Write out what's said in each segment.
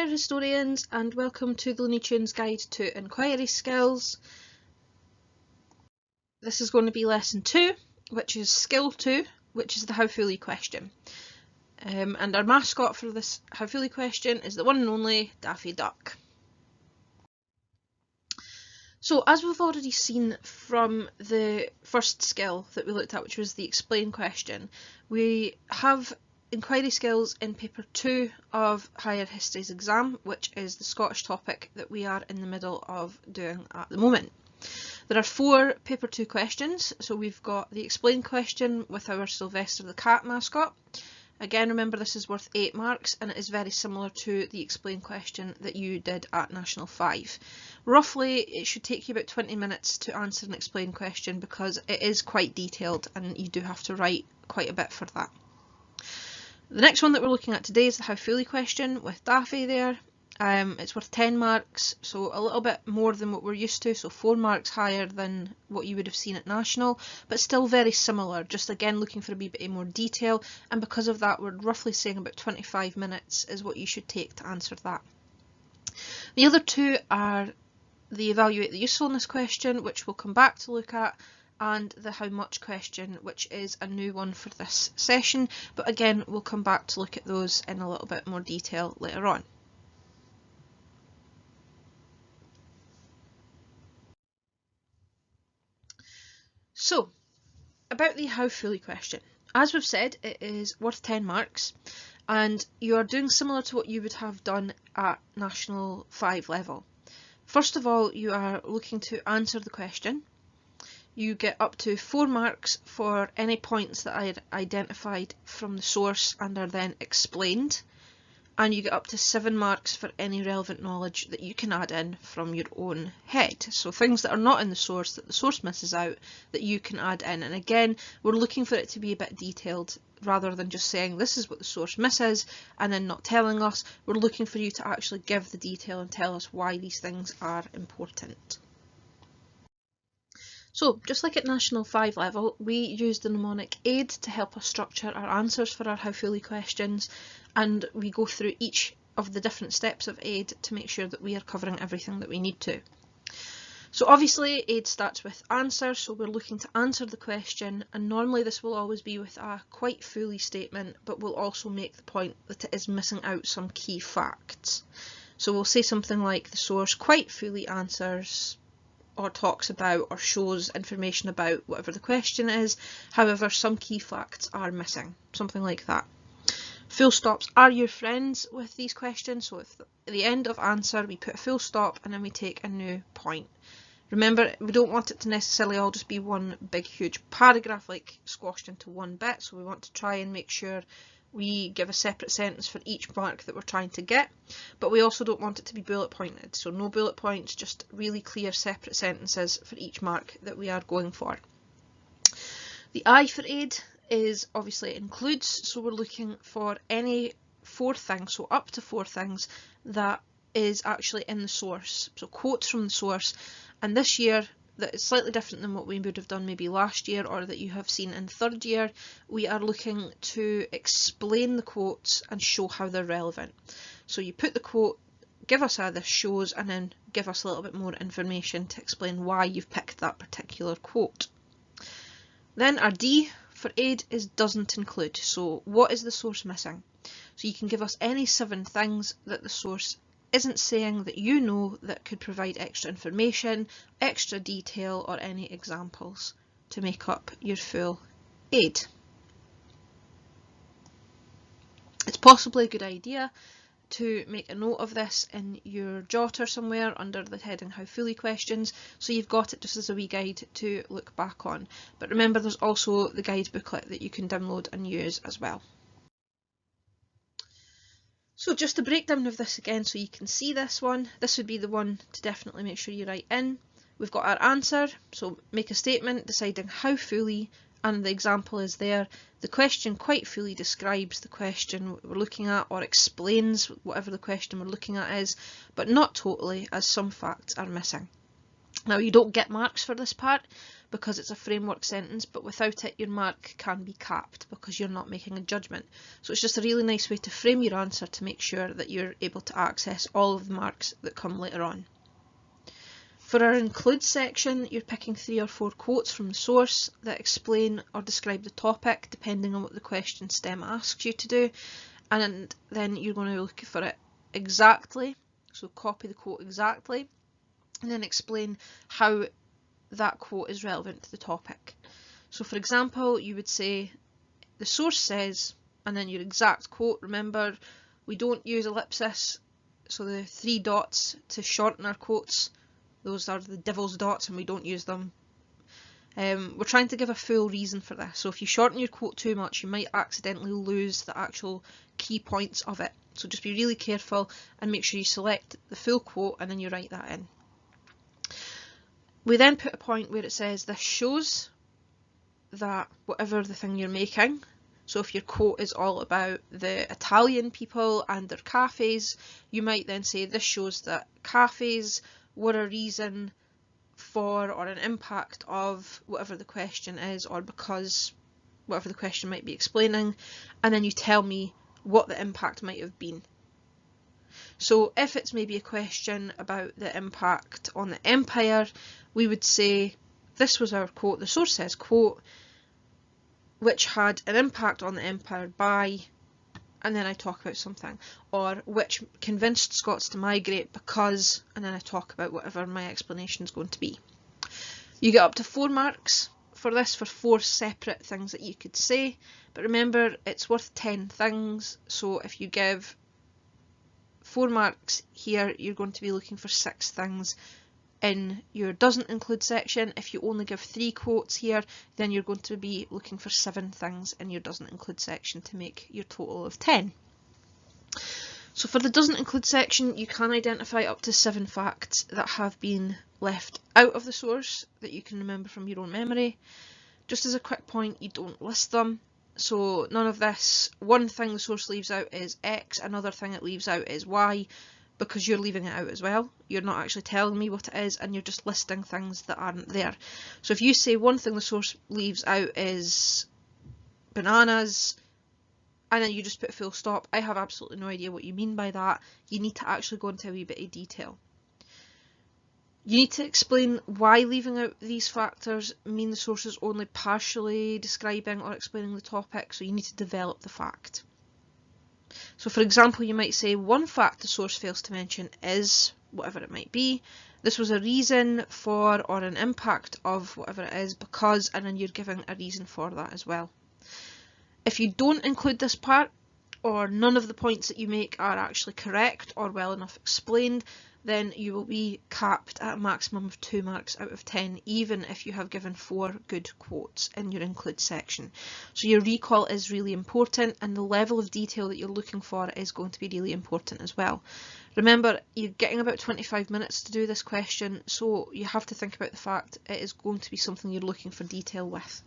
Higher Historians, and welcome to the Looney Tunes Guide to Enquiry Skills. This is going to be lesson 2, which is skill 2, which is the how fully question. And our mascot for this how fully question is the one and only Daffy Duck. So, as we've already seen from the first skill that we looked at, which was the explain question, we have Enquiry skills in paper 2 of Higher History's exam, which is the Scottish topic that we are in the middle of doing at the moment. There are 4 paper 2 questions, so we've got the explain question with our Sylvester the cat mascot. Again, remember this is worth 8 marks and it is very similar to the explain question that you did at National 5. Roughly, it should take you about 20 minutes to answer an explain question because it is quite detailed and you do have to write quite a bit for that. The next one that we're looking at today is the how fully question with Daffy there. It's worth 10 marks, so a little bit more than what we're used to, so 4 marks higher than what you would have seen at National, but still very similar, just again looking for a wee bit more detail, and because of that we're roughly saying about 25 minutes is what you should take to answer that. The other 2 are the evaluate the usefulness question, which we'll come back to look at, and the how much question, which is a new one for this session, but again we'll come back to look at those in a little bit more detail later on. So, about the how fully question. As we've said, it is worth 10 marks and you are doing similar to what you would have done at National 5 level. First of all, you are looking to answer the question. You get up to 4 marks for any points that I identified from the source and are then explained, and you get up to 7 marks for any relevant knowledge that you can add in from your own head. So things that are not in the source, that the source misses out, that you can add in. And again, we're looking for it to be a bit detailed rather than just saying this is what the source misses and then not telling us. We're looking for you to actually give the detail and tell us why these things are important. So, just like at National 5 level, we use the mnemonic aid to help us structure our answers for our how fully questions, and we go through each of the different steps of aid to make sure that we are covering everything that we need to. So obviously aid starts with answer, so we're looking to answer the question, and normally this will always be with a quite fully statement, but we'll also make the point that it is missing out some key facts. So we'll say something like the source quite fully answers or talks about or shows information about whatever the question is, however some key facts are missing, something like that. Full stops are your friends with these questions, so if at the end of answer we put a full stop and then we take a new point. Remember, we don't want it to necessarily all just be one big huge paragraph like squashed into one bit, so we want to try and make sure we give a separate sentence for each mark that we're trying to get, but we also don't want it to be bullet pointed, so no bullet points, just really clear separate sentences for each mark that we are going for. The I for aid is obviously includes, so we're looking for any 4 things, so up to 4 things that is actually in the source, so quotes from the source, and this year that is slightly different than what we would have done maybe last year or that you have seen in 3rd year. We are looking to explain the quotes and show how they're relevant. So you put the quote, give us how this shows, and then give us a little bit more information to explain why you've picked that particular quote. Then our D for aid is doesn't include, so what is the source missing? So you can give us any 7 things that the source isn't saying that you know that could provide extra information, extra detail, or any examples to make up your full aid. It's possibly a good idea to make a note of this in your jotter somewhere under the heading how fully questions, so you've got it just as a wee guide to look back on. But remember, there's also the guide booklet that you can download and use as well. So just a breakdown of this again so you can see this one. This would be the one to definitely make sure you write in. We've got our answer, so make a statement deciding how fully, and the example is there. The question quite fully describes the question we're looking at or explains whatever the question we're looking at is, but not totally, as some facts are missing. Now you don't get marks for this part, because it's a framework sentence, but without it your mark can be capped because you're not making a judgment. So it's just a really nice way to frame your answer to make sure that you're able to access all of the marks that come later on. For our include section, you're picking 3 or 4 quotes from the source that explain or describe the topic depending on what the question stem asks you to do, and then you're going to look for it exactly, so copy the quote exactly, and then explain how that quote is relevant to the topic. So for example, you would say, the source says, and then your exact quote. Remember, we don't use ellipsis, so the 3 dots to shorten our quotes, those are the devil's dots and we don't use them. We're trying to give a full reason for this, so if you shorten your quote too much you might accidentally lose the actual key points of it. So just be really careful and make sure you select the full quote and then you write that in. We then put a point where it says this shows that whatever the thing you're making, so if your quote is all about the Italian people and their cafes, you might then say this shows that cafes were a reason for or an impact of whatever the question is, or because whatever the question might be explaining, and then you tell me what the impact might have been. So if it's maybe a question about the impact on the empire, we would say this was our quote, the source says quote, which had an impact on the empire by, and then I talk about something, or which convinced Scots to migrate because, and then I talk about whatever my explanation is going to be. You get up to 4 marks for this for 4 separate things that you could say, but remember it's worth 10 things, so if you give 4 marks here you're going to be looking for 6 things in your doesn't include section. If you only give 3 quotes here, then you're going to be looking for 7 things in your doesn't include section to make your total of 10. So for the doesn't include section, you can identify up to 7 facts that have been left out of the source that you can remember from your own memory. Just as a quick point, you don't list them. So none of this, one thing the source leaves out is X, another thing it leaves out is Y, because you're leaving it out as well. You're not actually telling me what it is and you're just listing things that aren't there. So if you say one thing the source leaves out is bananas, and then you just put full stop, I have absolutely no idea what you mean by that. You need to actually go into a wee bit of detail. You need to explain why leaving out these factors mean the source is only partially describing or explaining the topic, so you need to develop the fact. So for example, you might say one fact the source fails to mention is whatever it might be. This was a reason for or an impact of whatever it is because, and then you're giving a reason for that as well. If you don't include this part, or none of the points that you make are actually correct or well enough explained, then you will be capped at a maximum of 2 marks out of 10, even if you have given 4 good quotes in your include section. So your recall is really important, and the level of detail that you're looking for is going to be really important as well. Remember, you're getting about 25 minutes to do this question, so you have to think about the fact it is going to be something you're looking for detail with.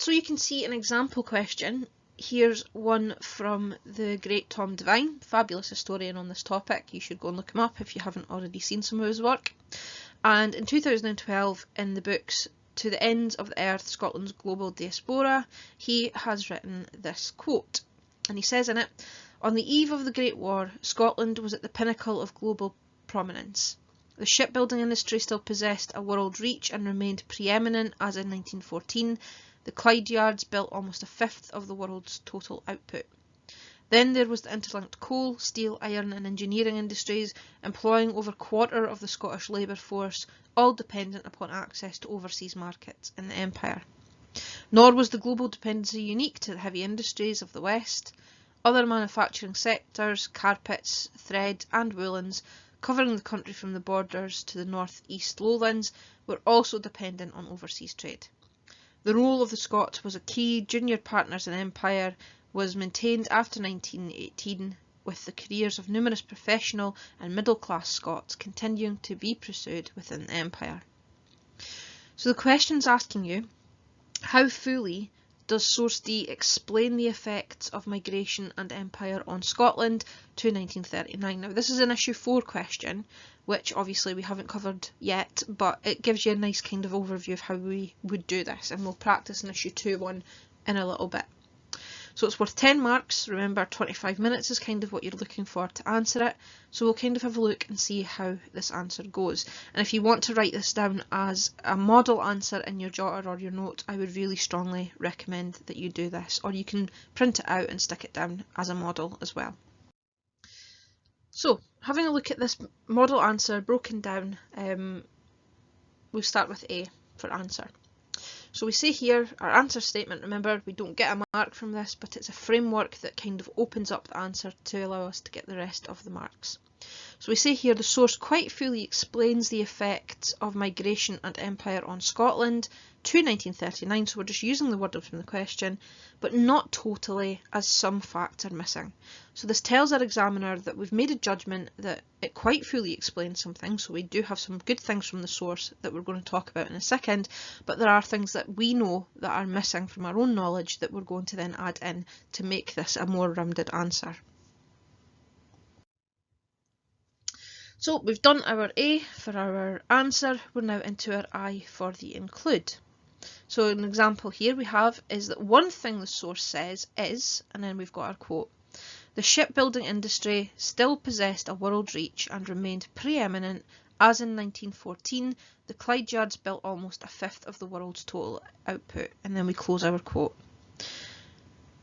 So you can see an example question. Here's one from the great Tom Devine, fabulous historian on this topic. You should go and look him up if you haven't already seen some of his work. And in 2012, in the books To the Ends of the Earth, Scotland's Global Diaspora, he has written this quote. And he says in it, "On the eve of the Great War, Scotland was at the pinnacle of global prominence. The shipbuilding industry still possessed a world reach and remained preeminent as in 1914. The Clyde yards built almost a fifth of the world's total output. Then there was the interlinked coal, steel, iron and engineering industries, employing over a quarter of the Scottish labour force, all dependent upon access to overseas markets in the Empire. Nor was the global dependency unique to the heavy industries of the West. Other manufacturing sectors, carpets, thread and woolens, covering the country from the borders to the north-east lowlands, were also dependent on overseas trade. The role of the Scots was a key junior partners in Empire was maintained after 1918, with the careers of numerous professional and middle-class Scots continuing to be pursued within the Empire." So the question's asking you, how fully Does source D explain the effects of migration and empire on Scotland to 1939? Now this is an issue 4 question, which obviously we haven't covered yet, but it gives you a nice kind of overview of how we would do this, and we'll practice an issue 2 one in a little bit. So it's worth 10 marks. Remember, 25 minutes is kind of what you're looking for to answer it. So we'll kind of have a look and see how this answer goes. And if you want to write this down as a model answer in your jotter or your note, I would really strongly recommend that you do this. Or you can print it out and stick it down as a model as well. So, having a look at this model answer broken down, we'll start with A for answer. So we say here, our answer statement, remember we don't get a mark from this, but it's a framework that kind of opens up the answer to allow us to get the rest of the marks. So we say here the source quite fully explains the effects of migration and empire on Scotland to 1939, so we're just using the wording from the question, but not totally, as some facts are missing. So this tells our examiner that we've made a judgment that it quite fully explains something, so we do have some good things from the source that we're going to talk about in a second, but there are things that we know that are missing from our own knowledge that we're going to then add in to make this a more rounded answer. So we've done our A for our answer, we're now into our I for the include. So an example here we have is that one thing the source says is, and then we've got our quote, the shipbuilding industry still possessed a world reach and remained preeminent, as in 1914 the Clyde yards built almost a fifth of the world's total output, and then we close our quote.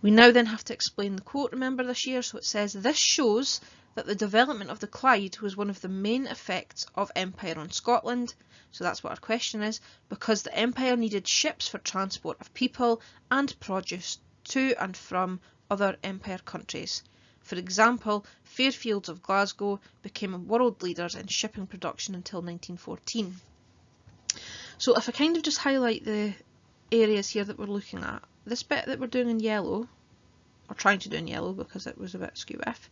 We now then have to explain the quote, remember this year, so it says this shows that the development of the Clyde was one of the main effects of empire on Scotland, so that's what our question is, because the empire needed ships for transport of people and produce to and from other empire countries. For example, Fairfields of Glasgow became world leaders in shipping production until 1914. So if I kind of just highlight the areas here that we're looking at, this bit that we're doing in yellow, or trying to do in yellow because it was a bit skew if,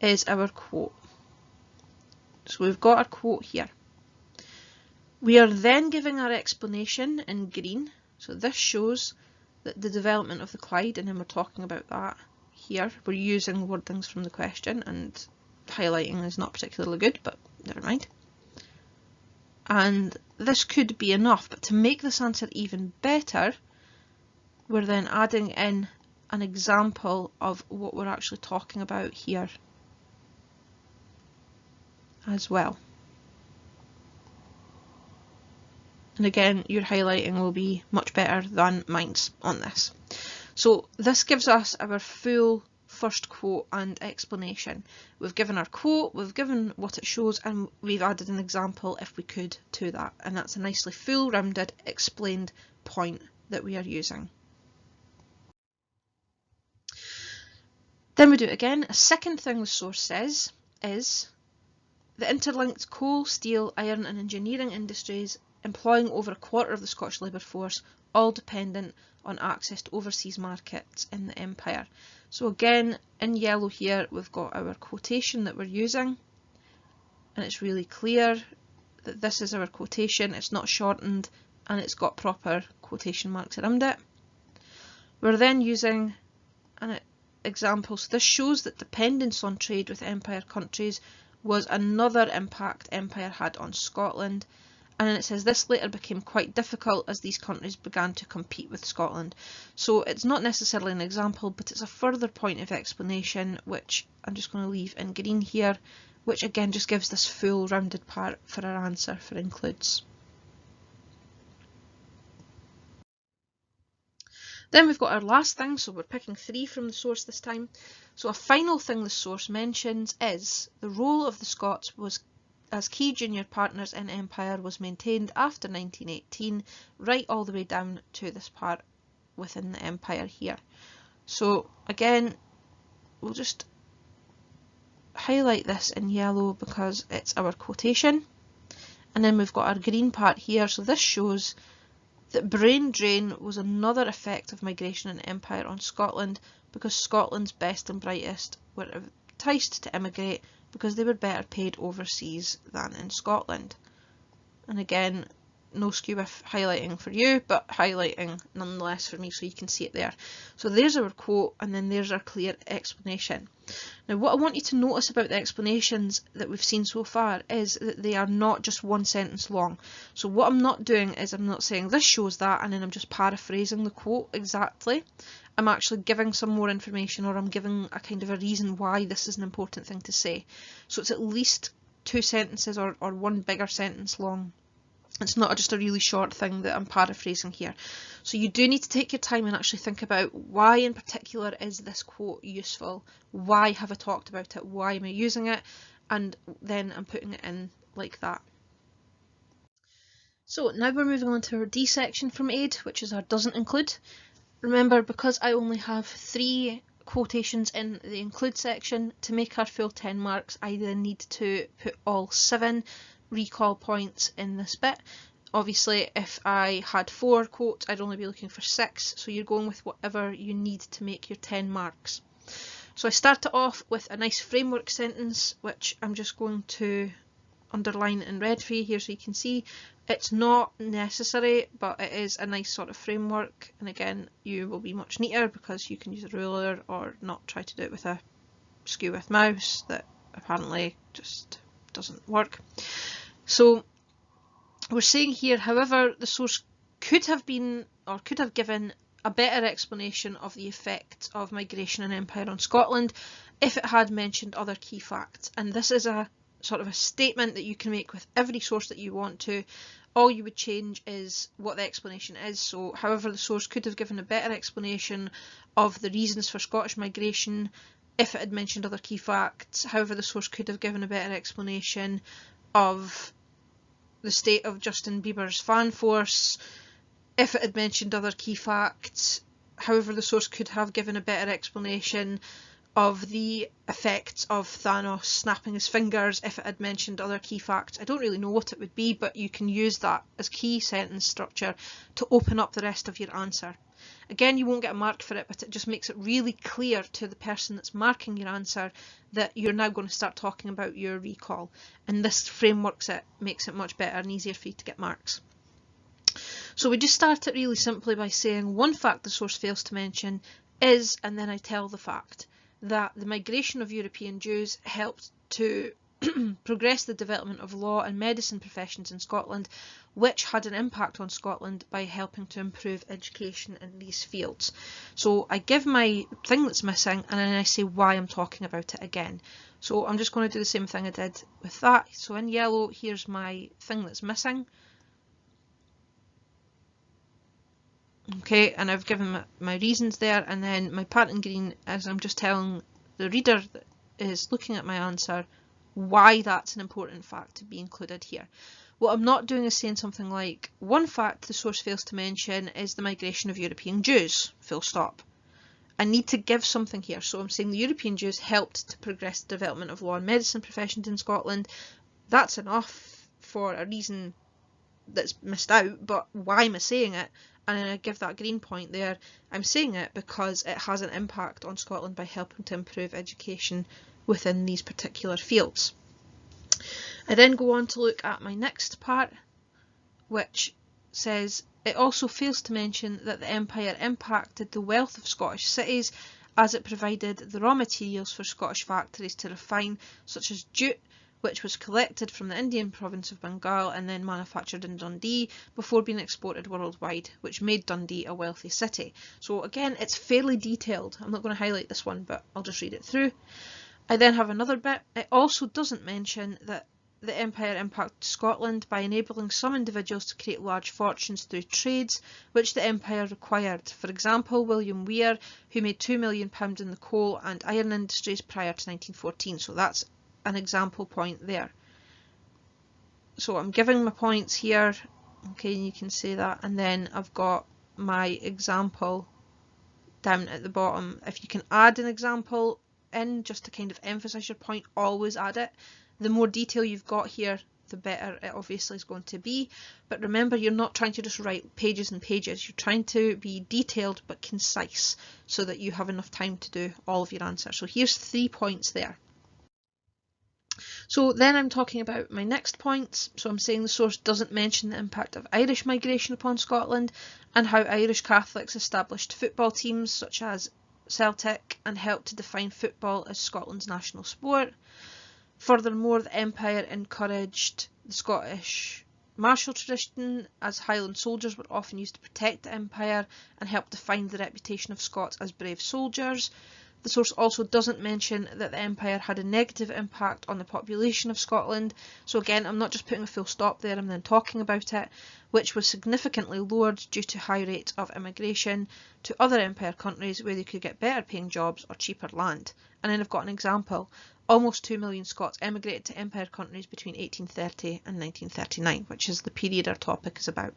is our quote. So we've got our quote here. We are then giving our explanation in green, so this shows that the development of the Clyde, and then we're talking about that here. We're using wordings from the question, and highlighting is not particularly good, but never mind. And this could be enough, but to make this answer even better, we're then adding in an example of what we're actually talking about here as well. And again, your highlighting will be much better than mine's on this. So this gives us our full first quote and explanation. We've given our quote, we've given what it shows, and we've added an example if we could to that. And that's a nicely full, rounded, explained point that we are using. Then we do it again. A second thing the source says is the interlinked coal, steel, iron and engineering industries employing over a quarter of the Scottish labour force, all dependent on access to overseas markets in the empire. So again, in yellow here we've got our quotation that we're using, and it's really clear that this is our quotation, it's not shortened and it's got proper quotation marks around it. We're then using an example, so this shows that dependence on trade with empire countries was another impact empire had on Scotland, and then it says this later became quite difficult as these countries began to compete with Scotland. So it's not necessarily an example, but it's a further point of explanation, which I'm just going to leave in green here, which again just gives this full rounded part for our answer for includes. Then we've got our last thing, so we're picking 3 from the source this time. So a final thing the source mentions is the role of the Scots was as key junior partners in empire was maintained after 1918, right all the way down to this part within the empire here. So again, we'll just highlight this in yellow because it's our quotation, and then we've got our green part here. So this shows that brain drain was another effect of migration and empire on Scotland, because Scotland's best and brightest were enticed to immigrate because they were better paid overseas than in Scotland. And again, no skew with highlighting for you, but highlighting nonetheless for me so you can see it there. So there's our quote, and then there's our clear explanation. Now what I want you to notice about the explanations that we've seen so far is that they are not just one sentence long. So what I'm not doing is I'm not saying this shows that and then I'm just paraphrasing the quote exactly. I'm actually giving some more information, or I'm giving a kind of a reason why this is an important thing to say. So it's at least 2 sentences or one bigger sentence long. It's not just a really short thing that I'm paraphrasing here. So you do need to take your time and actually think about why in particular is this quote useful? Why have I talked about it? Why am I using it? And then I'm putting it in like that. So now we're moving on to our D section from aid, which is our doesn't include. Remember, because I only have 3 quotations in the include section, to make our full 10 marks, I then need to put all 7 recall points in this bit. Obviously, if I had 4 quotes, I'd only be looking for 6, so you're going with whatever you need to make your 10 marks. So I start it off with a nice framework sentence, which I'm just going to underline in red for you here so you can see. It's not necessary, but it is a nice sort of framework, and again you will be much neater because you can use a ruler or not try to do it with a skew with mouse that apparently just doesn't work. So we're saying here, however, the source could have been or could have given a better explanation of the effect of migration and empire on Scotland if it had mentioned other key facts. And this is a sort of a statement that you can make with every source that you want to. All you would change is what the explanation is. So however, the source could have given a better explanation of the reasons for Scottish migration if it had mentioned other key facts. However, the source could have given a better explanation of the state of Justin Bieber's fan force if it had mentioned other key facts. However, the source could have given a better explanation of the effects of Thanos snapping his fingers if it had mentioned other key facts. I don't really know what it would be, but you can use that as key sentence structure to open up the rest of your answer. Again, you won't get a mark for it, but it just makes it really clear to the person that's marking your answer that you're now going to start talking about your recall, and this frameworks it, makes it much better and easier for you to get marks. So we just start it really simply by saying one fact the source fails to mention is, and then I tell the fact, that the migration of European Jews helped to progress the development of law and medicine professions in Scotland, which had an impact on Scotland by helping to improve education in these fields. So I give my thing that's missing and then I say why I'm talking about it again. So I'm just going to do the same thing I did with that. So in yellow, here's my thing that's missing. Okay, and I've given my reasons there, and then my part in green is I'm just telling the reader that is looking at my answer why that's an important fact to be included here. What I'm not doing is saying something like, one fact the source fails to mention is the migration of European Jews, full stop. I need to give something here, so I'm saying the European Jews helped to progress the development of law and medicine professions in Scotland. That's enough for a reason that's missed out, but why am I saying it? And then I give that green point there. I'm saying it because it has an impact on Scotland by helping to improve education within these particular fields. I then go on to look at my next part, which says it also fails to mention that the empire impacted the wealth of Scottish cities as it provided the raw materials for Scottish factories to refine, such as jute, which was collected from the Indian province of Bengal and then manufactured in Dundee before being exported worldwide, which made Dundee a wealthy city. So again, it's fairly detailed. I'm not going to highlight this one, but I'll just read it through. I then have another bit. It also doesn't mention that the empire impacted Scotland by enabling some individuals to create large fortunes through trades which the empire required. For example, William Weir, who made £2 million in the coal and iron industries prior to 1914. So that's an example point there. So I'm giving my points here, okay, and you can see that, and then I've got my example down at the bottom. If you can add an example in just to kind of emphasize your point, always add it. The more detail you've got here, the better it obviously is going to be. But remember, you're not trying to just write pages and pages. You're trying to be detailed but concise so that you have enough time to do all of your answers. So here's 3 points there. So then I'm talking about my next points. So I'm saying the source doesn't mention the impact of Irish migration upon Scotland and how Irish Catholics established football teams such as Celtic and helped to define football as Scotland's national sport. Furthermore, the Empire encouraged the Scottish martial tradition, as Highland soldiers were often used to protect the Empire and help define the reputation of Scots as brave soldiers. The source also doesn't mention that the Empire had a negative impact on the population of Scotland, so again I'm not just putting a full stop there, I'm then talking about it, which was significantly lowered due to high rates of immigration to other Empire countries where they could get better paying jobs or cheaper land. And then I've got an example. Almost 2 million Scots emigrated to Empire countries between 1830 and 1939, which is the period our topic is about.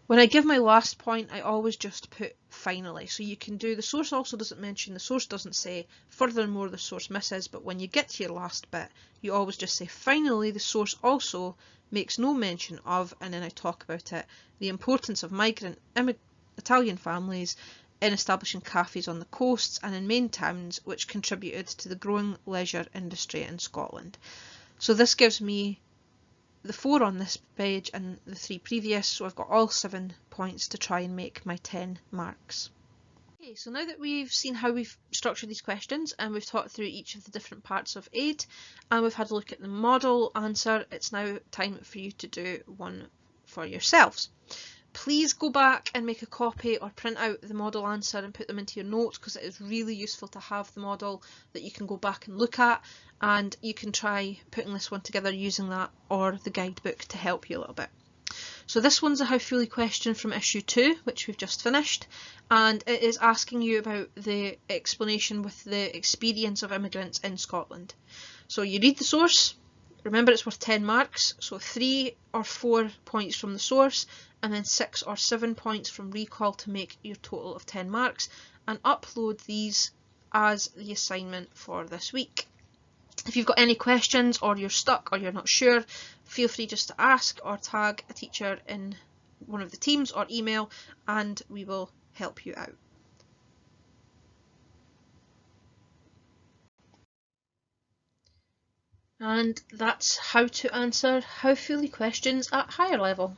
When I give my last point, I always just put finally. So you can do, the source also doesn't mention, the source doesn't say, furthermore the source misses, but when you get to your last bit, you always just say finally the source also makes no mention of, and then I talk about it, the importance of migrant Italian families in establishing cafes on the coasts and in main towns, which contributed to the growing leisure industry in Scotland. So this gives me the 4 on this page and the 3 previous, so I've got all 7 points to try and make my 10 marks. Okay, so now that we've seen how we've structured these questions and we've talked through each of the different parts of aid and we've had a look at the model answer, it's now time for you to do one for yourselves. Please go back and make a copy or print out the model answer and put them into your notes, because it is really useful to have the model that you can go back and look at, and you can try putting this one together using that or the guidebook to help you a little bit. So this one's a How Fully question from issue 2, which we've just finished, and it is asking you about the explanation with the experience of immigrants in Scotland. So you read the source. Remember, it's worth 10 marks, so 3 or 4 points from the source, and then 6 or 7 points from recall to make your total of 10 marks, and upload these as the assignment for this week. If you've got any questions or you're stuck or you're not sure, feel free just to ask or tag a teacher in one of the teams or email, and we will help you out. And that's how to answer How Fully questions at higher level.